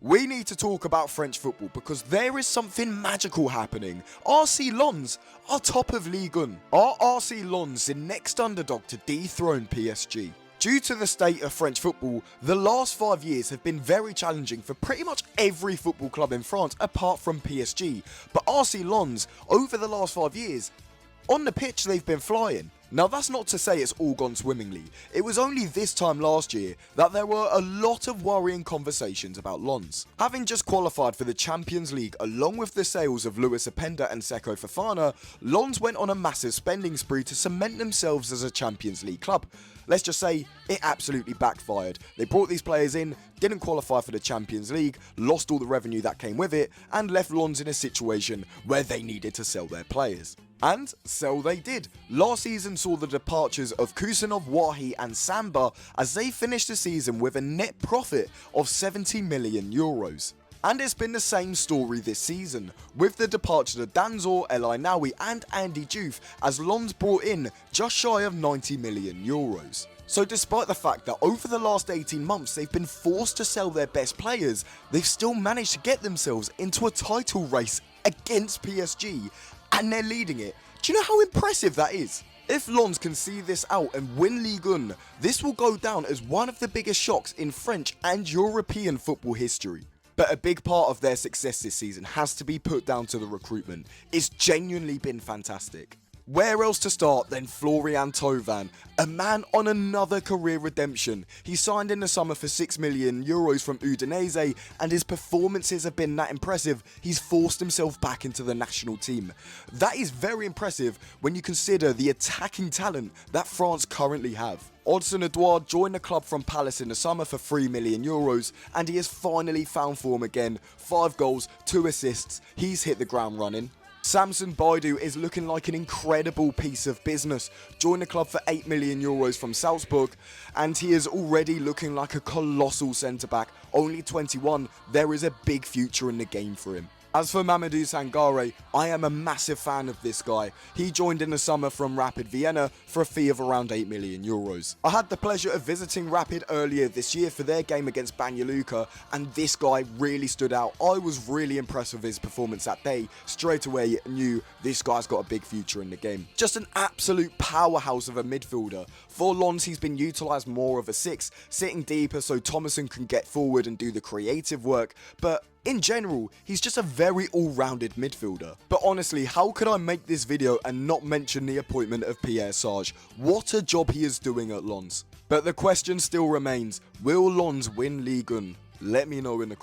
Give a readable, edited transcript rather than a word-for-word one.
we need to talk about French football because there is something magical happening. RC Lens are top of Ligue 1. Are RC Lens the next underdog to dethrone PSG? Due to the state of French football, the last 5 years have been very challenging for pretty much every football club in France apart from PSG. But RC Lens, over the last 5 years, on the pitch they've been flying. Now that's not to say it's all gone swimmingly. It was only this time last year that there were a lot of worrying conversations about Lens. Having just qualified for the Champions League along with the sales of Louis Openda and Seko Fofana, Lens went on a massive spending spree to cement themselves as a Champions League club. Let's just say it absolutely backfired. They brought these players in, didn't qualify for the Champions League, lost all the revenue that came with it, and left Lens in a situation where they needed to sell their players. And sell they did. Last season saw the departures of Kusanov, Wahi and Samba as they finished the season with a net profit of 70 million euros. And it's been the same story this season, with the departures of Danzor, El Ainaoui and Andy Diouf as Lens brought in just shy of 90 million euros. So despite the fact that over the last 18 months they've been forced to sell their best players, they've still managed to get themselves into a title race against PSG, and they're leading it. Do you know how impressive that is? If Lens can see this out and win Ligue 1, this will go down as one of the biggest shocks in French and European football history. But a big part of their success this season has to be put down to the recruitment. It's genuinely been fantastic. Where else to start than Florian Thauvin, a man on another career redemption. He signed in the summer for 6 million euros from Udinese, and his performances have been that impressive, he's forced himself back into the national team. That is very impressive when you consider the attacking talent that France currently have. Odsonne Edouard joined the club from Palace in the summer for 3 million euros, and he has finally found form again. 5 goals, 2 assists, he's hit the ground running. Samson Baidu is looking like an incredible piece of business. Joined the club for 8 million euros from Salzburg, and he is already looking like a colossal centre-back. Only 21, there is a big future in the game for him. As for Mamadou Sangare, I am a massive fan of this guy. He joined in the summer from Rapid Vienna for a fee of around 8 million euros. I had the pleasure of visiting Rapid earlier this year for their game against Banja Luka, and this guy really stood out. I was really impressed with his performance that day. Straight away knew this guy's got a big future in the game. Just an absolute powerhouse of a midfielder. For Lens, he's been utilised more of a 6, sitting deeper so Thomason can get forward and do the creative work, but in general, he's just a very all-rounded midfielder. But honestly, how could I make this video and not mention the appointment of Pierre Sarge? What a job he is doing at Lens. But the question still remains, will Lens win Ligue 1? Let me know in the comments.